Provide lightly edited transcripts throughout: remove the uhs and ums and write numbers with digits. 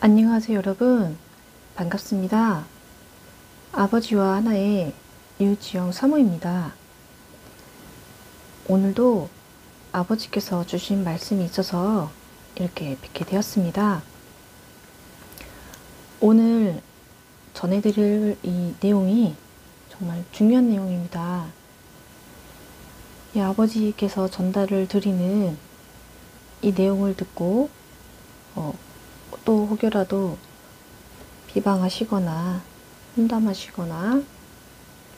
안녕하세요, 여러분. 반갑습니다. 아버지와 하나의 유지영 사모입니다. 오늘도 아버지께서 주신 말씀이 있어서 이렇게 뵙게 되었습니다. 오늘 전해드릴 이 내용이 정말 중요한 내용입니다. 이 아버지께서 전달을 드리는 이 내용을 듣고 또 혹여라도 비방하시거나 험담하시거나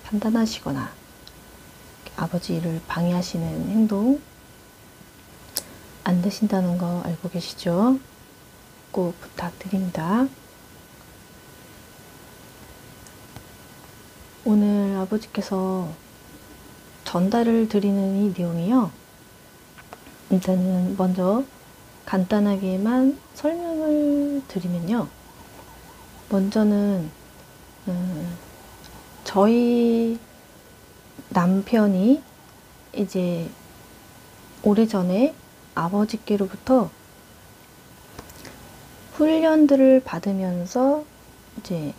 판단하시거나 아버지를 방해하시는 행동 안 되신다는 거 알고 계시죠? 꼭 부탁드립니다. 오늘 아버지께서 전달을 드리는 이 내용이요. 일단은 먼저 간단하게만 설명을 드리면요. 먼저는 저희 남편이 이제 오래전에 아버지께로부터 훈련들을 받으면서 이제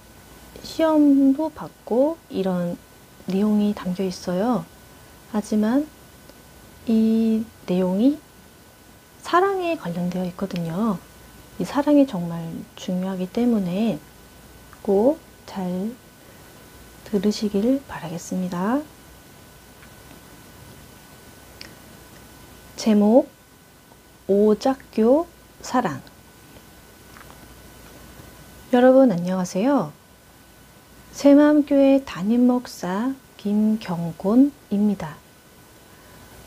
시험도 받고 이런 내용이 담겨 있어요. 하지만 이 내용이 사랑에 관련되어 있거든요. 이 사랑이 정말 중요하기 때문에 꼭 잘 들으시길 바라겠습니다. 제목 오작교 사랑. 여러분 안녕하세요. 새마음교회 담임 목사 김경곤입니다.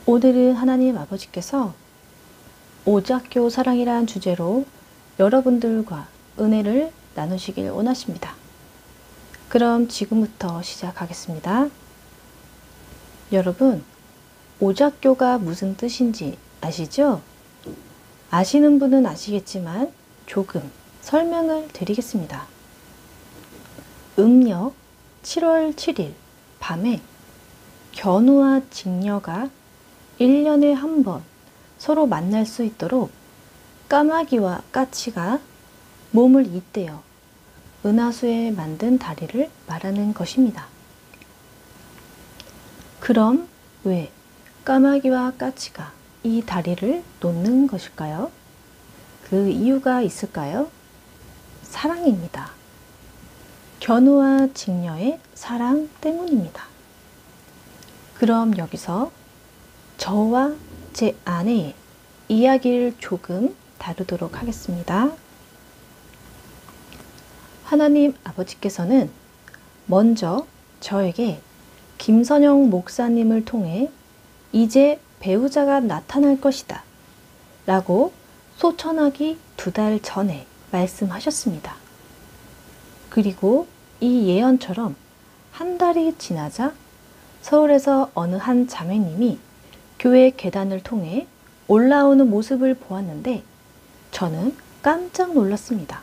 오늘은 하나님 아버지께서 오작교 사랑이란 주제로 여러분들과 은혜를 나누시길 원하십니다. 그럼 지금부터 시작하겠습니다. 여러분, 오작교가 무슨 뜻인지 아시죠? 아시는 분은 아시겠지만 조금 설명을 드리겠습니다. 음력 7월 7일 밤에 견우와 직녀가 1년에 한 번 서로 만날 수 있도록 까마귀와 까치가 몸을 잇대어 은하수에 만든 다리를 말하는 것입니다. 그럼 왜 까마귀와 까치가 이 다리를 놓는 것일까요? 그 이유가 있을까요? 사랑입니다. 견우와 직녀의 사랑 때문입니다. 그럼 여기서 저와 제 아내의 이야기를 조금 다루도록 하겠습니다. 하나님 아버지께서는 먼저 저에게 김선영 목사님을 통해 이제 배우자가 나타날 것이다 라고 소천하기 2달 전에 말씀하셨습니다. 그리고 이 예언처럼 한 달이 지나자 서울에서 어느 한 자매님이 교회 계단을 통해 올라오는 모습을 보았는데 저는 깜짝 놀랐습니다.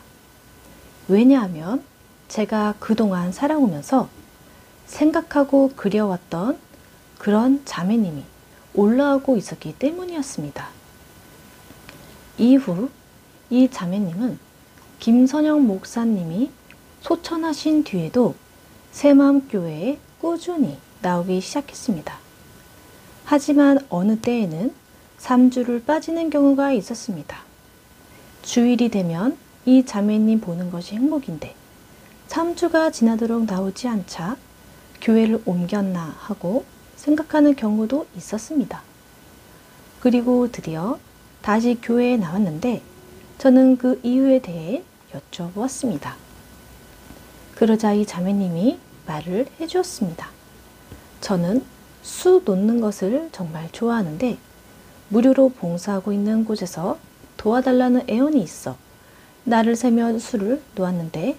왜냐하면 제가 그동안 살아오면서 생각하고 그려왔던 그런 자매님이 올라오고 있었기 때문이었습니다. 이후 이 자매님은 김선영 목사님이 소천하신 뒤에도 새마음교회에 꾸준히 나오기 시작했습니다. 하지만 어느 때에는 3주를 빠지는 경우가 있었습니다. 주일이 되면 이 자매님 보는 것이 행복인데 3주가 지나도록 나오지 않자 교회를 옮겼나 하고 생각하는 경우도 있었습니다. 그리고 드디어 다시 교회에 나왔는데 저는 그 이유에 대해 여쭤보았습니다. 그러자 이 자매님이 말을 해주었습니다. 저는 수 놓는 것을 정말 좋아하는데 무료로 봉사하고 있는 곳에서 도와달라는 애원이 있어 나를 세며 수를 놓았는데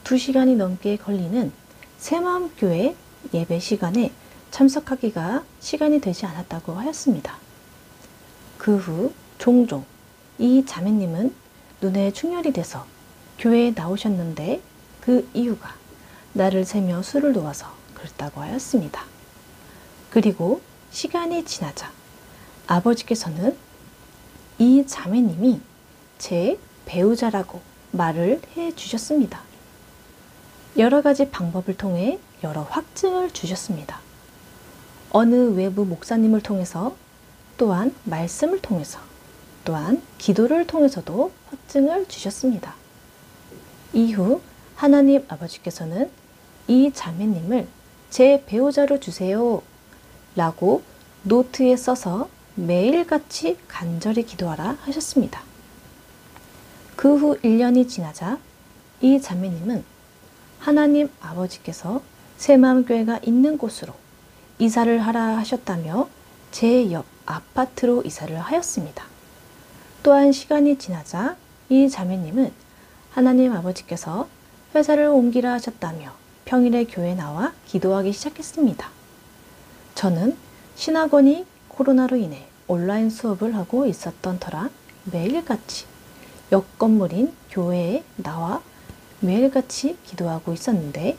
2시간이 넘게 걸리는 새마음교회 예배 시간에 참석하기가 시간이 되지 않았다고 하였습니다. 그 후 종종 이 자매님은 눈에 충혈이 돼서 교회에 나오셨는데 그 이유가 나를 세며 수를 놓아서 그랬다고 하였습니다. 그리고 시간이 지나자 아버지께서는 이 자매님이 제 배우자라고 말을 해 주셨습니다. 여러 가지 방법을 통해 여러 확증을 주셨습니다. 어느 외부 목사님을 통해서, 또한 말씀을 통해서, 또한 기도를 통해서도 확증을 주셨습니다. 이후 하나님 아버지께서는 이 자매님을 제 배우자로 주세요 라고 노트에 써서 매일같이 간절히 기도하라 하셨습니다. 그 후 1년이 지나자 이 자매님은 하나님 아버지께서 새마음교회가 있는 곳으로 이사를 하라 하셨다며 제 옆 아파트로 이사를 하였습니다. 또한 시간이 지나자 이 자매님은 하나님 아버지께서 회사를 옮기라 하셨다며 평일에 교회에 나와 기도하기 시작했습니다. 저는 신학원이 코로나로 인해 온라인 수업을 하고 있었던 터라 매일같이 옆 건물인 교회에 나와 매일같이 기도하고 있었는데,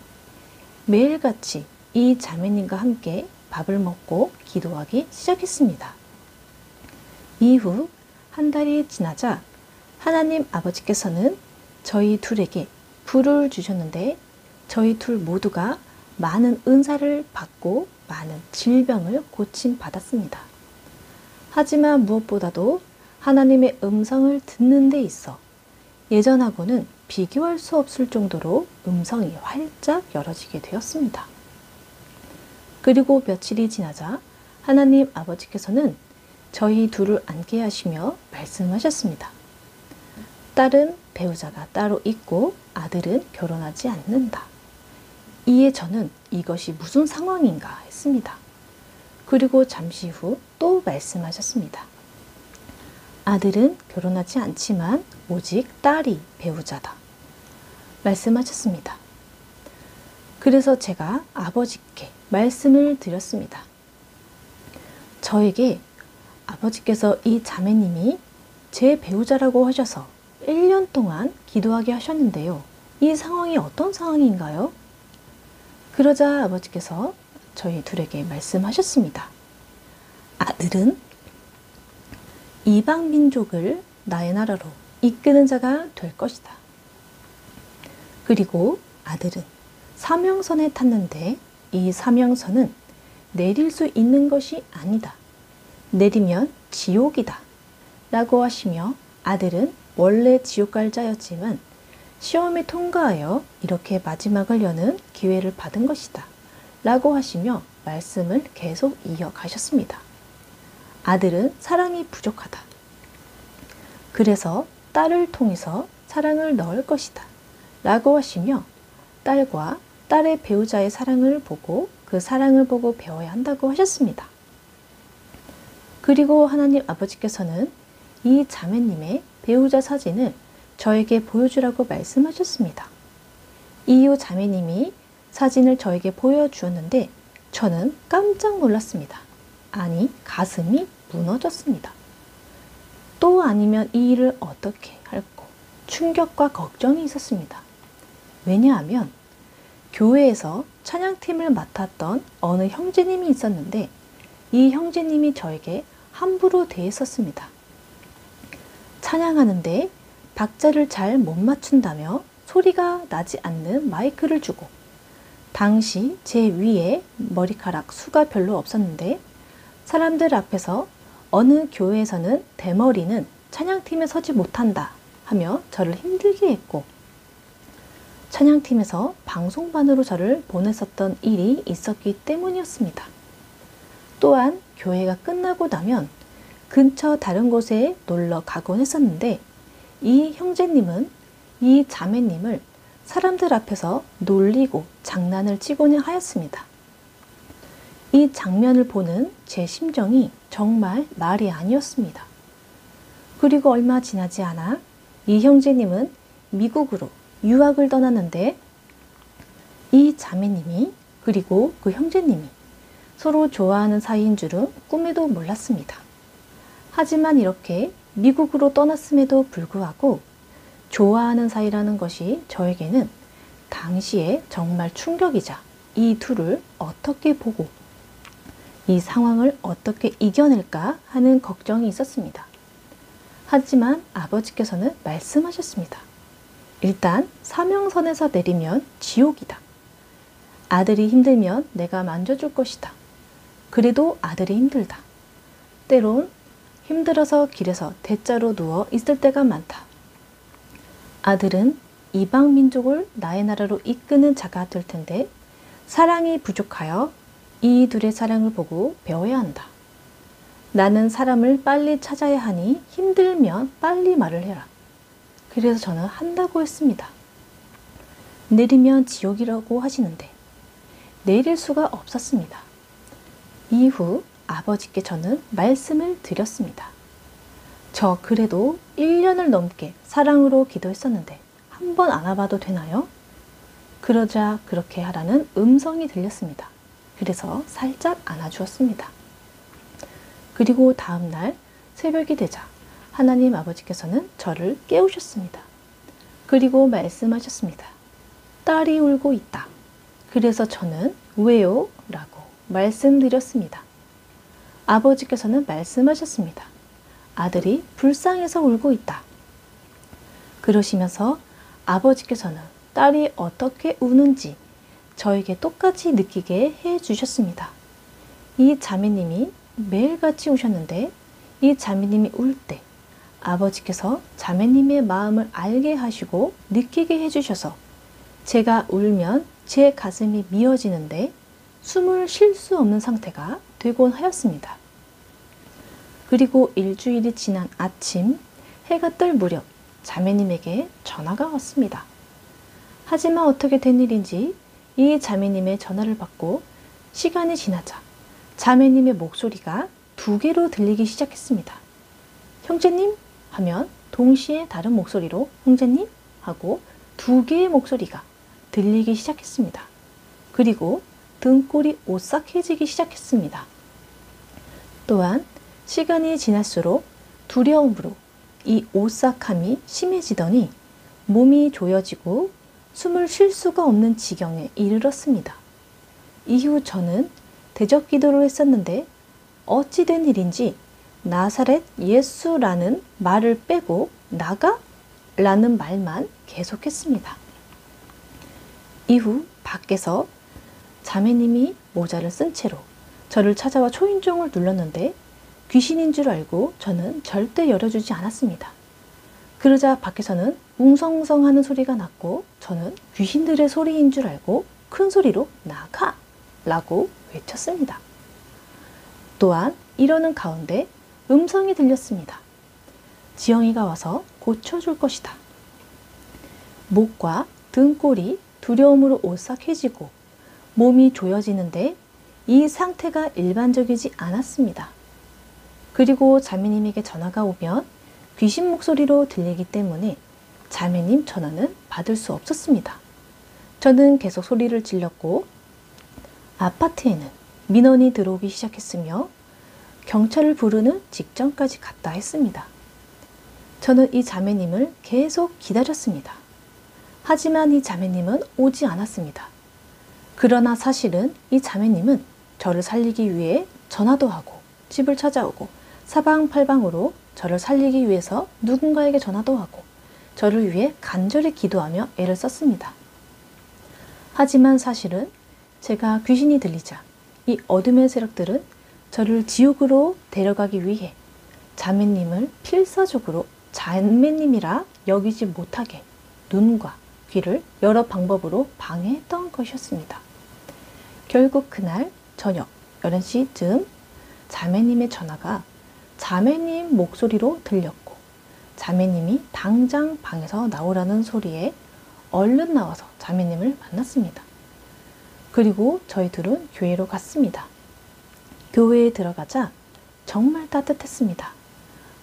매일같이 이 자매님과 함께 밥을 먹고 기도하기 시작했습니다. 이후 한 달이 지나자 하나님 아버지께서는 저희 둘에게 불을 주셨는데, 저희 둘 모두가 많은 은사를 받고 많은 질병을 고침받았습니다. 하지만 무엇보다도 하나님의 음성을 듣는 데 있어 예전하고는 비교할 수 없을 정도로 음성이 활짝 열어지게 되었습니다. 그리고 며칠이 지나자 하나님 아버지께서는 저희 둘을 앉게 하시며 말씀하셨습니다. 딸은 배우자가 따로 있고 아들은 결혼하지 않는다. 이에 저는 이것이 무슨 상황인가 했습니다. 그리고 잠시 후 또 말씀하셨습니다. 아들은 결혼하지 않지만 오직 딸이 배우자다. 말씀하셨습니다. 그래서 제가 아버지께 말씀을 드렸습니다. 저에게 아버지께서 이 자매님이 제 배우자라고 하셔서 1년 동안 기도하게 하셨는데요. 이 상황이 어떤 상황인가요? 그러자 아버지께서 저희 둘에게 말씀하셨습니다. 아들은 이방 민족을 나의 나라로 이끄는 자가 될 것이다. 그리고 아들은 사명선에 탔는데 이 사명선은 내릴 수 있는 것이 아니다. 내리면 지옥이다. 라고 하시며, 아들은 원래 지옥 갈 자였지만 시험에 통과하여 이렇게 마지막을 여는 기회를 받은 것이다. 라고 하시며 말씀을 계속 이어가셨습니다. 아들은 사랑이 부족하다. 그래서 딸을 통해서 사랑을 넣을 것이다. 라고 하시며 딸과 딸의 배우자의 사랑을 보고 그 사랑을 보고 배워야 한다고 하셨습니다. 그리고 하나님 아버지께서는 이 자매님의 배우자 사진을 저에게 보여주라고 말씀하셨습니다. 이후 자매님이 사진을 저에게 보여주었는데 저는 깜짝 놀랐습니다. 아니, 가슴이 무너졌습니다. 또 아니면 이 일을 어떻게 할까 충격과 걱정이 있었습니다. 왜냐하면 교회에서 찬양팀을 맡았던 어느 형제님이 있었는데 이 형제님이 저에게 함부로 대했었습니다. 찬양하는데 박자를 잘 못 맞춘다며 소리가 나지 않는 마이크를 주고, 당시 제 위에 머리카락 수가 별로 없었는데 사람들 앞에서 어느 교회에서는 대머리는 찬양팀에 서지 못한다 하며 저를 힘들게 했고, 찬양팀에서 방송반으로 저를 보냈었던 일이 있었기 때문이었습니다. 또한 교회가 끝나고 나면 근처 다른 곳에 놀러 가곤 했었는데 이 형제님은 이 자매님을 사람들 앞에서 놀리고 장난을 치고는 하였습니다. 이 장면을 보는 제 심정이 정말 말이 아니었습니다. 그리고 얼마 지나지 않아 이 형제님은 미국으로 유학을 떠났는데 이 자매님이 그리고 그 형제님이 서로 좋아하는 사이인 줄은 꿈에도 몰랐습니다. 하지만 이렇게 미국으로 떠났음에도 불구하고 좋아하는 사이라는 것이 저에게는 당시에 정말 충격이자 이 둘을 어떻게 보고 이 상황을 어떻게 이겨낼까 하는 걱정이 있었습니다. 하지만 아버지께서는 말씀하셨습니다. 일단 사명선에서 내리면 지옥이다. 아들이 힘들면 내가 만져줄 것이다. 그래도 아들이 힘들다. 때론 힘들어서 길에서 대자로 누워 있을 때가 많다. 아들은 이방 민족을 나의 나라로 이끄는 자가 될 텐데 사랑이 부족하여 이 둘의 사랑을 보고 배워야 한다. 나는 사람을 빨리 찾아야 하니 힘들면 빨리 말을 해라. 그래서 저는 한다고 했습니다. 내리면 지옥이라고 하시는데 내릴 수가 없었습니다. 이후 아버지께 저는 말씀을 드렸습니다. 저 그래도 1년을 넘게 사랑으로 기도했었는데 한번 안아봐도 되나요? 그러자 그렇게 하라는 음성이 들렸습니다. 그래서 살짝 안아주었습니다. 그리고 다음날 새벽이 되자 하나님 아버지께서는 저를 깨우셨습니다. 그리고 말씀하셨습니다. 딸이 울고 있다. 그래서 저는 왜요? 라고 말씀드렸습니다. 아버지께서는 말씀하셨습니다. 아들이 불쌍해서 울고 있다. 그러시면서 아버지께서는 딸이 어떻게 우는지 저에게 똑같이 느끼게 해 주셨습니다. 이 자매님이 매일같이 우셨는데 이 자매님이 울 때 아버지께서 자매님의 마음을 알게 하시고 느끼게 해주셔서 제가 울면 제 가슴이 미어지는데 숨을 쉴 수 없는 상태가 되곤 하였습니다. 그리고 일주일이 지난 아침 해가 뜰 무렵 자매님에게 전화가 왔습니다. 하지만 어떻게 된 일인지 이 자매님의 전화를 받고 시간이 지나자 자매님의 목소리가 2개로 들리기 시작했습니다. 형제님? 하면 동시에 다른 목소리로 형제님? 하고 2개의 목소리가 들리기 시작했습니다. 그리고 등골이 오싹해지기 시작했습니다. 또한 시간이 지날수록 두려움으로 이 오싹함이 심해지더니 몸이 조여지고 숨을 쉴 수가 없는 지경에 이르렀습니다. 이후 저는 대적 기도를 했었는데 어찌 된 일인지 나사렛 예수라는 말을 빼고 나가? 라는 말만 계속했습니다. 이후 밖에서 자매님이 모자를 쓴 채로 저를 찾아와 초인종을 눌렀는데 귀신인 줄 알고 저는 절대 열어주지 않았습니다. 그러자 밖에서는 웅성웅성하는 소리가 났고 저는 귀신들의 소리인 줄 알고 큰 소리로 나가! 라고 외쳤습니다. 또한 이러는 가운데 음성이 들렸습니다. 지영이가 와서 고쳐줄 것이다. 목과 등골이 두려움으로 오싹해지고 몸이 조여지는데 이 상태가 일반적이지 않았습니다. 그리고 자매님에게 전화가 오면 귀신 목소리로 들리기 때문에 자매님 전화는 받을 수 없었습니다. 저는 계속 소리를 질렀고 아파트에는 민원이 들어오기 시작했으며 경찰을 부르는 직전까지 갔다 했습니다. 저는 이 자매님을 계속 기다렸습니다. 하지만 이 자매님은 오지 않았습니다. 그러나 사실은 이 자매님은 저를 살리기 위해 전화도 하고 집을 찾아오고 사방팔방으로 저를 살리기 위해서 누군가에게 전화도 하고 저를 위해 간절히 기도하며 애를 썼습니다. 하지만 사실은 제가 귀신이 들리자 이 어둠의 세력들은 저를 지옥으로 데려가기 위해 자매님을 필사적으로 자매님이라 여기지 못하게 눈과 귀를 여러 방법으로 방해했던 것이었습니다. 결국 그날 저녁 11시쯤 자매님의 전화가 자매님 목소리로 들렸고 자매님이 당장 방에서 나오라는 소리에 얼른 나와서 자매님을 만났습니다. 그리고 저희 둘은 교회로 갔습니다. 교회에 들어가자 정말 따뜻했습니다.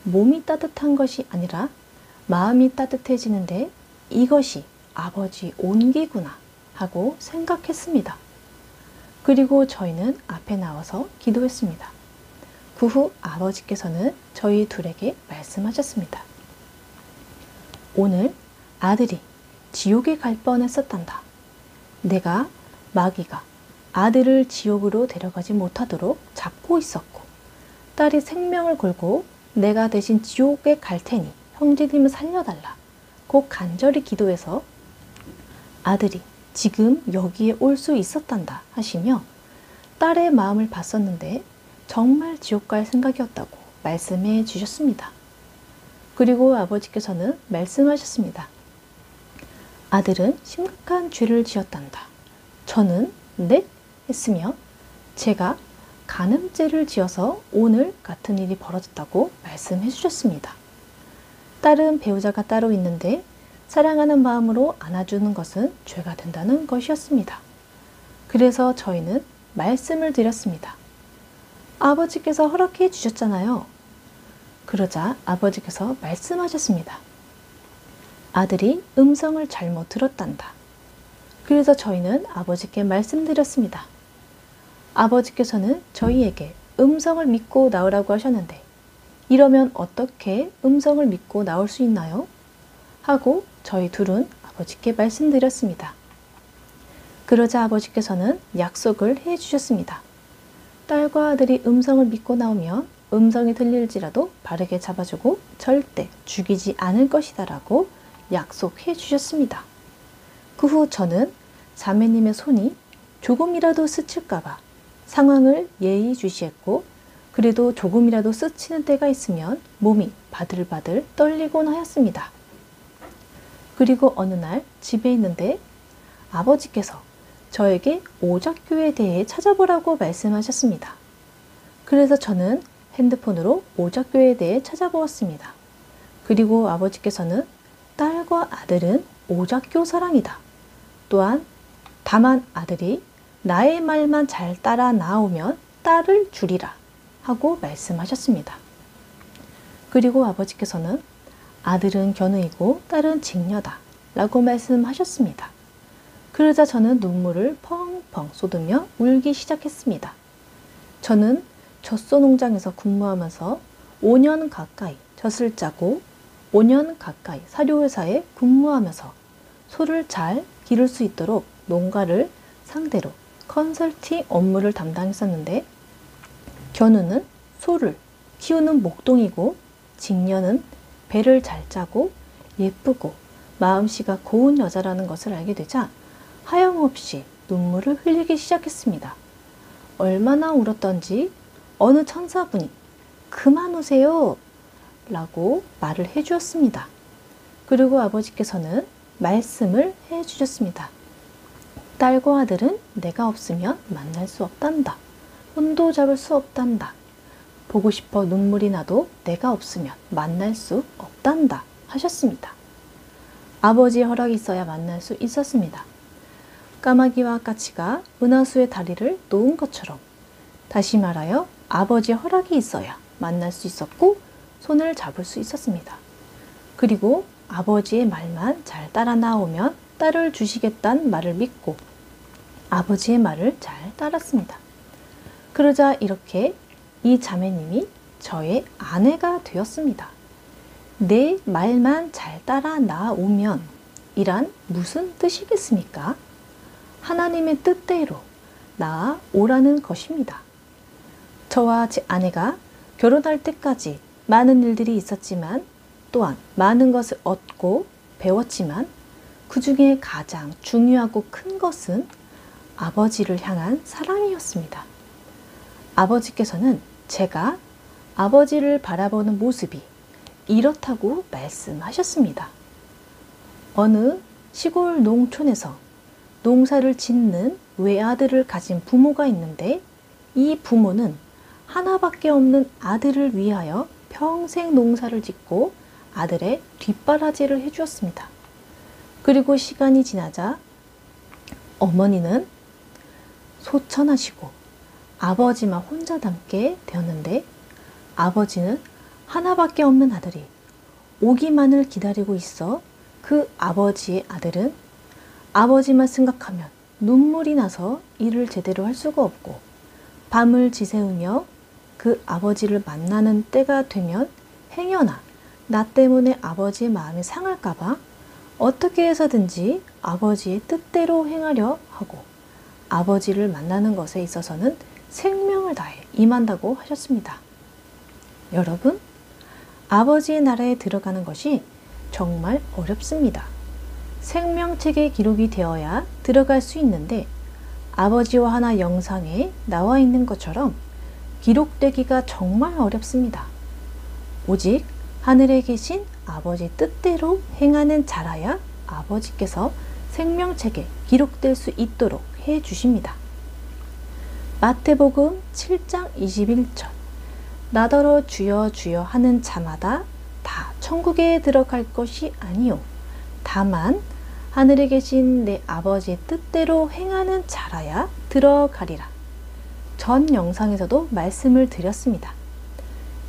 몸이 따뜻한 것이 아니라 마음이 따뜻해지는데 이것이 아버지 온기구나 하고 생각했습니다. 그리고 저희는 앞에 나와서 기도했습니다. 그 후 아버지께서는 저희 둘에게 말씀하셨습니다. 오늘 아들이 지옥에 갈 뻔했었단다. 내가 마귀가 아들을 지옥으로 데려가지 못하도록 잡고 있었고 딸이 생명을 걸고 내가 대신 지옥에 갈 테니 형제님을 살려달라 꼭 간절히 기도해서 아들이 지금 여기에 올 수 있었단다 하시며 딸의 마음을 봤었는데 정말 지옥 갈 생각이었다고 말씀해 주셨습니다. 그리고 아버지께서는 말씀하셨습니다. 아들은 심각한 죄를 지었단다. 저는 네? 했으며 제가 간음죄를 지어서 오늘 같은 일이 벌어졌다고 말씀해 주셨습니다. 딸은 배우자가 따로 있는데 사랑하는 마음으로 안아주는 것은 죄가 된다는 것이었습니다. 그래서 저희는 말씀을 드렸습니다. 아버지께서 허락해 주셨잖아요. 그러자 아버지께서 말씀하셨습니다. 아들이 음성을 잘못 들었단다. 그래서 저희는 아버지께 말씀드렸습니다. 아버지께서는 저희에게 음성을 믿고 나오라고 하셨는데 이러면 어떻게 음성을 믿고 나올 수 있나요? 하고 저희 둘은 아버지께 말씀드렸습니다. 그러자 아버지께서는 약속을 해 주셨습니다. 딸과 아들이 음성을 믿고 나오면 음성이 들릴지라도 바르게 잡아주고 절대 죽이지 않을 것이다 라고 약속해 주셨습니다. 그 후 저는 자매님의 손이 조금이라도 스칠까봐 상황을 예의주시했고 그래도 조금이라도 스치는 때가 있으면 몸이 바들바들 떨리곤 하였습니다. 그리고 어느 날 집에 있는데 아버지께서 저에게 오작교에 대해 찾아보라고 말씀하셨습니다. 그래서 저는 핸드폰으로 오작교에 대해 찾아보았습니다. 그리고 아버지께서는 딸과 아들은 오작교 사랑이다. 또한 다만 아들이 나의 말만 잘 따라 나오면 딸을 주리라 하고 말씀하셨습니다. 그리고 아버지께서는 아들은 견우이고 딸은 직녀다 라고 말씀하셨습니다. 그러자 저는 눈물을 펑펑 쏟으며 울기 시작했습니다. 저는 젖소 농장에서 근무하면서 5년 가까이 젖을 짜고 5년 가까이 사료회사에 근무하면서 소를 잘 기를 수 있도록 농가를 상대로 컨설팅 업무를 담당했었는데 견우는 소를 키우는 목동이고 직녀는 배를 잘 짜고 예쁘고 마음씨가 고운 여자라는 것을 알게 되자 하염없이 눈물을 흘리기 시작했습니다. 얼마나 울었던지 어느 천사분이 그만 우세요 라고 말을 해주었습니다. 그리고 아버지께서는 말씀을 해주셨습니다. 딸과 아들은 내가 없으면 만날 수 없단다. 손도 잡을 수 없단다. 보고 싶어 눈물이 나도 내가 없으면 만날 수 없단다 하셨습니다. 아버지의 허락이 있어야 만날 수 있었습니다. 까마귀와 까치가 은하수의 다리를 놓은 것처럼 다시 말하여 아버지의 허락이 있어야 만날 수 있었고 손을 잡을 수 있었습니다. 그리고 아버지의 말만 잘 따라 나오면 딸을 주시겠다는 말을 믿고 아버지의 말을 잘 따랐습니다. 그러자 이렇게 이 자매님이 저의 아내가 되었습니다. 내 말만 잘 따라 나오면 이란 무슨 뜻이겠습니까? 하나님의 뜻대로 나아오라는 것입니다. 저와 제 아내가 결혼할 때까지 많은 일들이 있었지만 또한 많은 것을 얻고 배웠지만 그 중에 가장 중요하고 큰 것은 아버지를 향한 사랑이었습니다. 아버지께서는 제가 아버지를 바라보는 모습이 이렇다고 말씀하셨습니다. 어느 시골 농촌에서 농사를 짓는 외아들을 가진 부모가 있는데 이 부모는 하나밖에 없는 아들을 위하여 평생 농사를 짓고 아들의 뒷바라지를 해주었습니다. 그리고 시간이 지나자 어머니는 소천하시고 아버지만 혼자 남게 되었는데 아버지는 하나밖에 없는 아들이 오기만을 기다리고 있어 그 아버지의 아들은 아버지만 생각하면 눈물이 나서 일을 제대로 할 수가 없고 밤을 지새우며 그 아버지를 만나는 때가 되면 행여나 나 때문에 아버지의 마음이 상할까봐 어떻게 해서든지 아버지의 뜻대로 행하려 하고 아버지를 만나는 것에 있어서는 생명을 다해 임한다고 하셨습니다. 여러분, 아버지의 나라에 들어가는 것이 정말 어렵습니다. 생명책에 기록이 되어야 들어갈 수 있는데 아버지와 하나 영상에 나와 있는 것처럼 기록되기가 정말 어렵습니다. 오직 하늘에 계신 아버지 뜻대로 행하는 자라야 아버지께서 생명책에 기록될 수 있도록 해 주십니다. 마태복음 7장 21절 나더러 주여 주여 하는 자마다 다 천국에 들어갈 것이 아니요 다만 하늘에 계신 내 아버지 뜻대로 행하는 자라야 들어가리라. 전 영상에서도 말씀을 드렸습니다.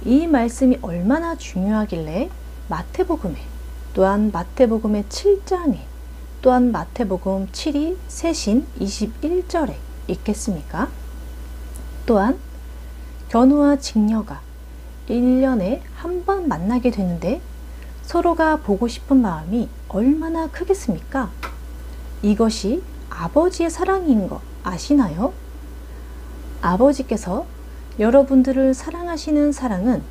이 말씀이 얼마나 중요하길래 마태복음에 또한 마태복음의 7장에 또한 마태복음 7이 세신 21절에 있겠습니까? 또한 견우와 직녀가 1년에 한 번 만나게 되는데 서로가 보고 싶은 마음이 얼마나 크겠습니까? 이것이 아버지의 사랑인 거 아시나요? 아버지께서 여러분들을 사랑하시는 사랑은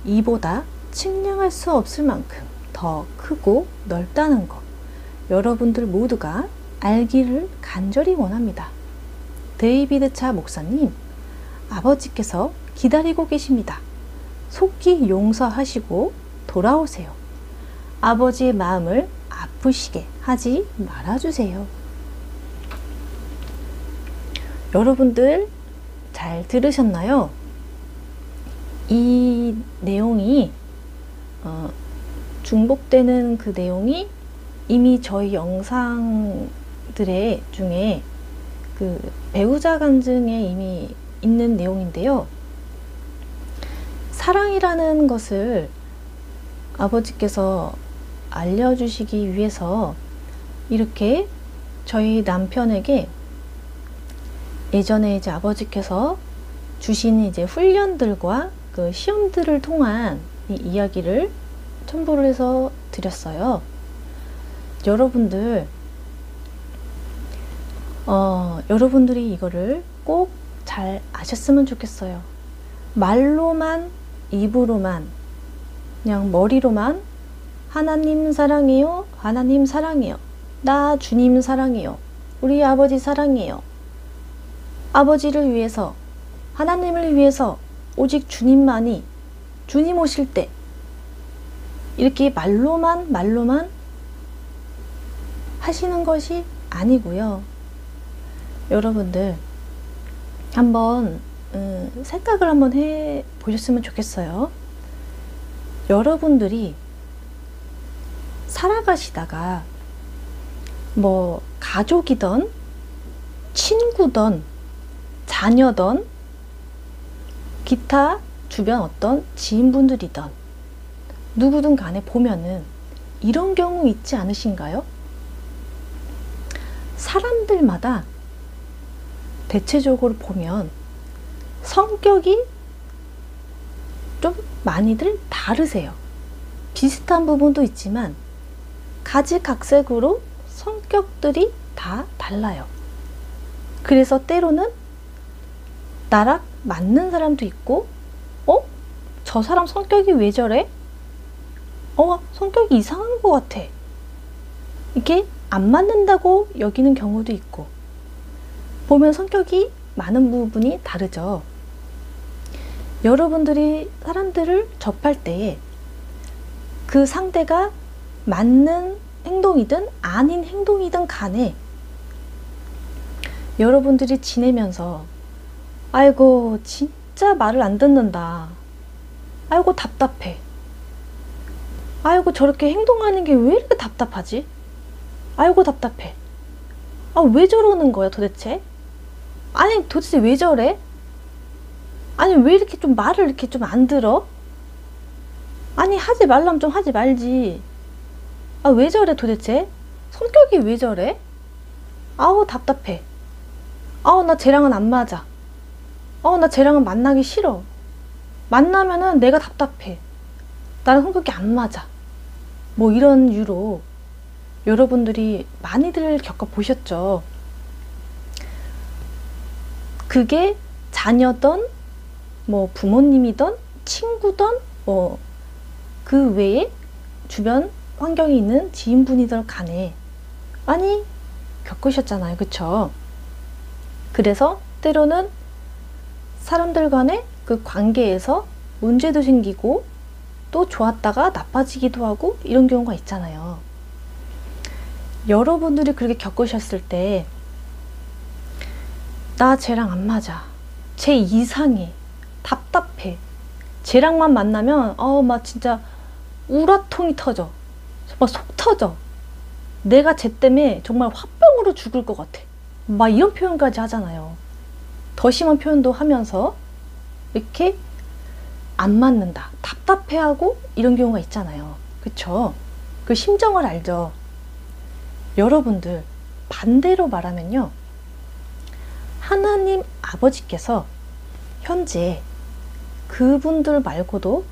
이보다 측량할 수 없을 만큼 더 크고 넓다는 것 여러분들 모두가 알기를 간절히 원합니다. 데이비드 차 목사님, 아버지께서 기다리고 계십니다. 속히 용서하시고 돌아오세요. 아버지의 마음을 아프시게 하지 말아주세요. 여러분들 잘 들으셨나요? 이 내용이 중복되는 그 내용이 이미 저희 영상들의 중에 그 배우자 간증에 이미 있는 내용인데요. 사랑이라는 것을 아버지께서 알려주시기 위해서 이렇게 저희 남편에게 예전에 이제 아버지께서 주신 이제 훈련들과 그 시험들을 통한 이 이야기를 첨부를 해서 드렸어요. 여러분들이 이거를 꼭 잘 아셨으면 좋겠어요. 말로만, 입으로만, 그냥 머리로만 하나님 사랑해요, 하나님 사랑해요, 나 주님 사랑해요, 우리 아버지 사랑해요, 아버지를 위해서, 하나님을 위해서 오직 주님만이, 주님 오실 때 이렇게 말로만 하시는 것이 아니고요. 여러분들 한번 생각을 한번 해 보셨으면 좋겠어요. 여러분들이 살아가시다가 뭐 가족이든 친구든 자녀든 기타 주변 어떤 지인분들이든 누구든 간에 보면은 이런 경우 있지 않으신가요? 사람들마다 대체적으로 보면 성격이 좀 많이들 다르세요. 비슷한 부분도 있지만 가지각색으로 성격들이 다 달라요. 그래서 때로는 나랑 맞는 사람도 있고 저 사람 성격이 왜 저래? 성격이 이상한 것 같아. 이게 안 맞는다고 여기는 경우도 있고 보면 성격이 많은 부분이 다르죠. 여러분들이 사람들을 접할 때에 그 상대가 맞는 행동이든 아닌 행동이든 간에 여러분들이 지내면서 아이고 진짜 말을 안 듣는다, 아이고 답답해, 아이고 저렇게 행동하는 게 왜 이렇게 답답하지, 아이고 답답해, 왜 저러는 거야 도대체, 아니 도대체 왜 저래, 아니 왜 이렇게 좀 말을 이렇게 좀 안 들어, 아니 하지 말라면 좀 하지 말지, 왜 저래 도대체, 성격이 왜 저래, 아우 답답해, 나 쟤랑은 안 맞아, 나 쟤랑은 만나기 싫어, 만나면은 내가 답답해, 나랑 성격이 안 맞아, 뭐 이런 유로 여러분들이 많이들 겪어보셨죠. 그게 자녀든 뭐 부모님이든 친구든 뭐 그 외에 주변 환경에 있는 지인분이들 간에 많이 겪으셨잖아요. 그쵸? 그래서 때로는 사람들 간의 그 관계에서 문제도 생기고 또 좋았다가 나빠지기도 하고 이런 경우가 있잖아요. 여러분들이 그렇게 겪으셨을 때 나 쟤랑 안 맞아, 쟤 이상해, 답답해, 쟤랑만 만나면 막 진짜 우라통이 터져, 정말 속 터져, 내가 쟤 때문에 정말 화병으로 죽을 것 같아, 막 이런 표현까지 하잖아요. 더 심한 표현도 하면서 이렇게 안 맞는다, 답답해하고 이런 경우가 있잖아요. 그쵸? 그 심정을 알죠? 여러분들 반대로 말하면요, 하나님 아버지께서 현재 그분들 말고도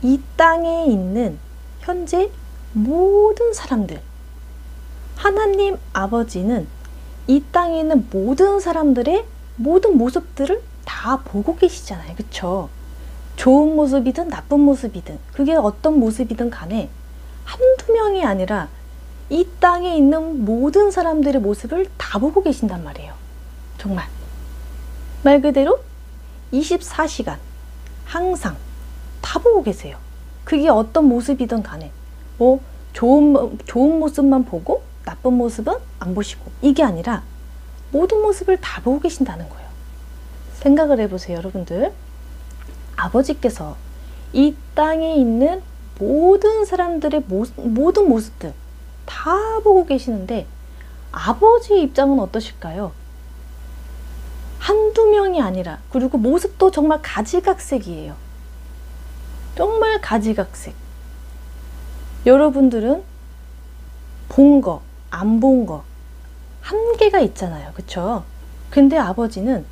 이 땅에 있는 현재 모든 사람들, 하나님 아버지는 이 땅에 있는 모든 사람들의 모든 모습들을 다 보고 계시잖아요. 그쵸? 좋은 모습이든 나쁜 모습이든 그게 어떤 모습이든 간에 한두 명이 아니라 이 땅에 있는 모든 사람들의 모습을 다 보고 계신단 말이에요. 정말 말 그대로 24시간 항상 다 보고 계세요. 그게 어떤 모습이든 간에 좋은 모습만 보고 나쁜 모습은 안 보시고, 이게 아니라 모든 모습을 다 보고 계신다는 거예요. 생각을 해보세요. 여러분들, 아버지께서 이 땅에 있는 모든 사람들의 모든 모습들 다 보고 계시는데 아버지의 입장은 어떠실까요? 한두 명이 아니라, 그리고 모습도 정말 가지각색이에요. 정말 가지각색. 여러분들은 본 거, 안 본 거 한계가 있잖아요. 그쵸? 근데 아버지는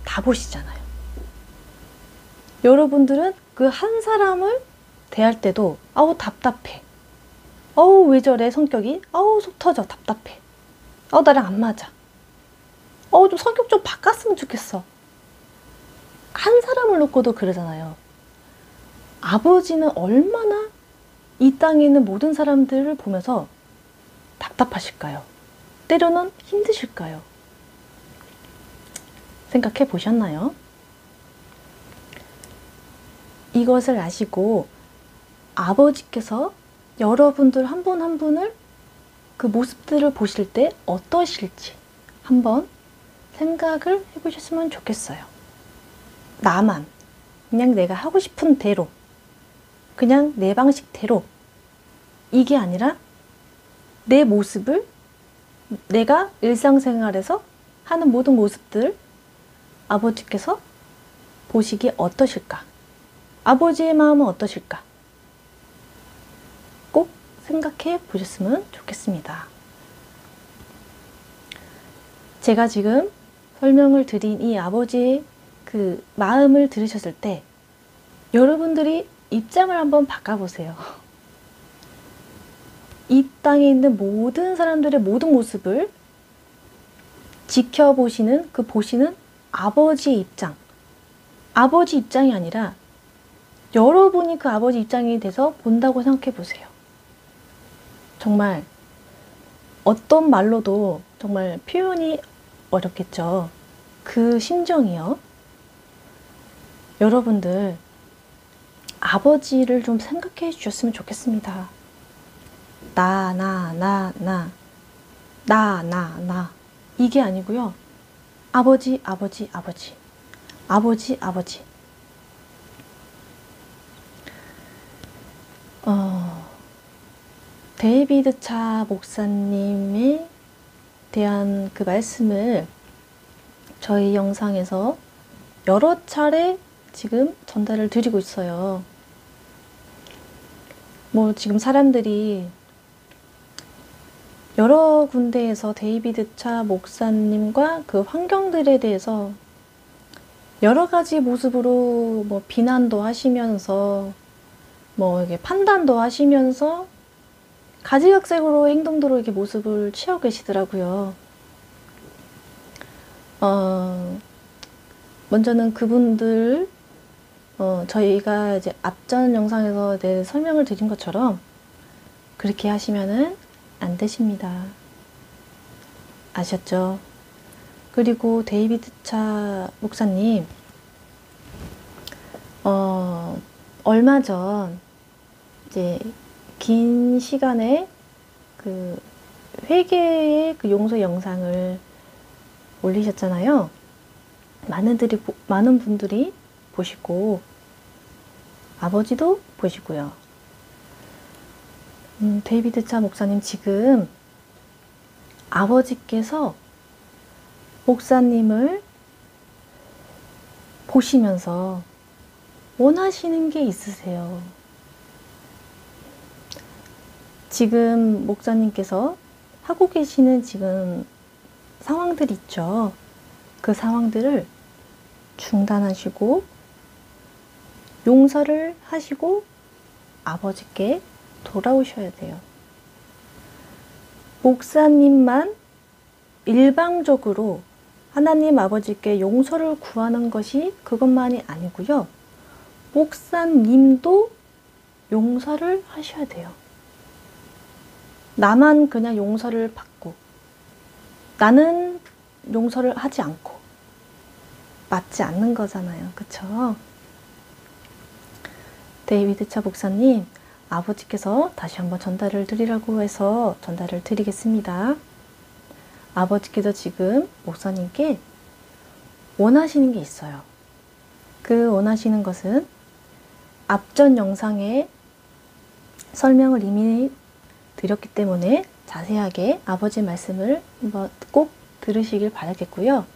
다 보시잖아요. 여러분들은 그 한 사람을 대할 때도 답답해, 왜 저래 성격이, 속 터져, 답답해, 나랑 안 맞아, 좀 성격 좀 바꿨으면 좋겠어, 한 사람을 놓고도 그러잖아요. 아버지는 얼마나 이 땅에 있는 모든 사람들을 보면서 답답하실까요? 때로는 힘드실까요? 생각해 보셨나요? 이것을 아시고 아버지께서 여러분들 한 분 한 분을 그 모습들을 보실 때 어떠실지 한번 생각을 해보셨으면 좋겠어요. 나만 그냥 내가 하고 싶은 대로, 그냥 내 방식대로, 이게 아니라 내 모습을, 내가 일상생활에서 하는 모든 모습들 아버지께서 보시기에 어떠실까? 아버지의 마음은 어떠실까? 꼭 생각해 보셨으면 좋겠습니다. 제가 지금 설명을 드린 이 아버지의 그 마음을 들으셨을 때 여러분들이 입장을 한번 바꿔보세요. 이 땅에 있는 모든 사람들의 모든 모습을 지켜보시는, 그 보시는 아버지의 입장, 아버지 입장이 아니라 여러분이 그 아버지 입장이 돼서 본다고 생각해 보세요. 정말 어떤 말로도 정말 표현이 어렵겠죠. 그 심정이요. 여러분들 아버지를 좀 생각해 주셨으면 좋겠습니다. 나 이게 아니고요. 아버지. 데이비드 차 목사님에 대한 그 말씀을 저희 영상에서 여러 차례 지금 전달을 드리고 있어요. 지금 사람들이 여러 군데에서 데이비드 차 목사님과 그 환경들에 대해서 여러 가지 모습으로 비난도 하시면서 이게 판단도 하시면서 가지각색으로 행동대로 이렇게 모습을 취하고 계시더라고요. 먼저는 그분들 저희가 이제 앞전 영상에서 설명을 드린 것처럼 그렇게 하시면은 안 되십니다. 아셨죠? 그리고 데이비드 차 목사님, 얼마 전 이제 긴 시간에 그 회개의 그 용서 영상을 올리셨잖아요. 많은 분들이 보시고 아버지도 보시고요. 데이비드 차 목사님, 지금 아버지께서 목사님을 보시면서 원하시는 게 있으세요. 지금 목사님께서 하고 계시는 지금 상황들 있죠. 그 상황들을 중단하시고 용서를 하시고 아버지께 돌아오셔야 돼요. 목사님만 일방적으로 하나님 아버지께 용서를 구하는 것이 그것만이 아니고요. 목사님도 용서를 하셔야 돼요. 나만 그냥 용서를 받고 나는 용서를 하지 않고 맞지 않는 거잖아요. 그쵸? 데이비드 차 목사님, 아버지께서 다시 한번 전달을 드리라고 해서 전달을 드리겠습니다. 아버지께서 지금 목사님께 원하시는 게 있어요. 그 원하시는 것은 앞전 영상에 설명을 이미 드렸기 때문에 자세하게 아버지 말씀을 한번 꼭 들으시길 바라겠고요.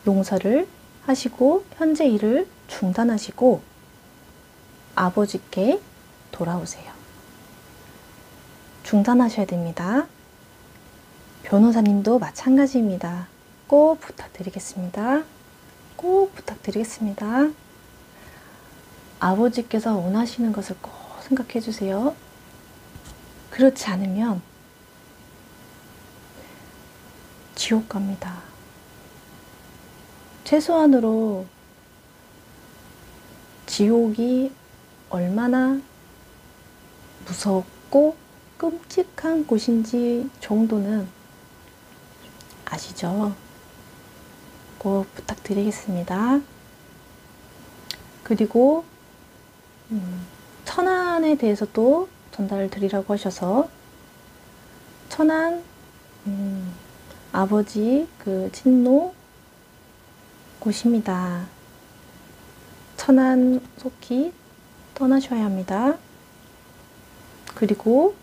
용서를 하시고 현재 일을 중단하시고 아버지께 돌아오세요. 중단하셔야 됩니다. 변호사님도 마찬가지입니다. 꼭 부탁드리겠습니다. 꼭 부탁드리겠습니다. 아버지께서 원하시는 것을 꼭 생각해 주세요. 그렇지 않으면 지옥 갑니다. 최소한으로 지옥이 얼마나 무섭고 끔찍한 곳인지 정도는 아시죠? 꼭 부탁드리겠습니다. 그리고 천안에 대해서도 전달을 드리라고 하셔서, 천안 아버지 그 친노 곳입니다. 천안 속히 떠나셔야 합니다. 그리고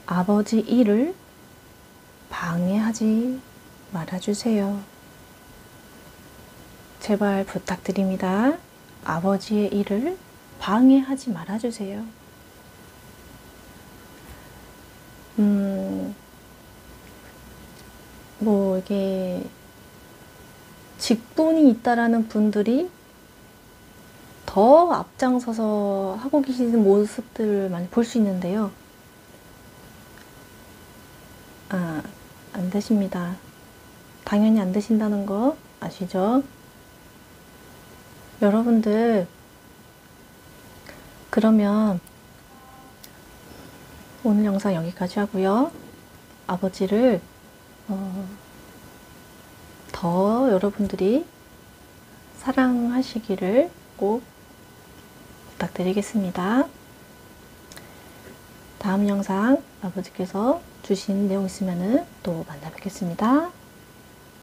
아버지 일을 방해하지 말아주세요. 제발 부탁드립니다. 아버지의 일을 방해하지 말아주세요. 뭐 이게 직분이 있다라는 분들이 더 앞장서서 하고 계시는 모습들을 많이 볼 수 있는데요. 안 되십니다. 당연히 안 되신다는 거 아시죠? 여러분들, 그러면 오늘 영상 여기까지 하고요. 아버지를 더 여러분들이 사랑하시기를 꼭 부탁드리겠습니다. 다음 영상 아버지께서 주신 내용 있으면 또 만나 뵙겠습니다.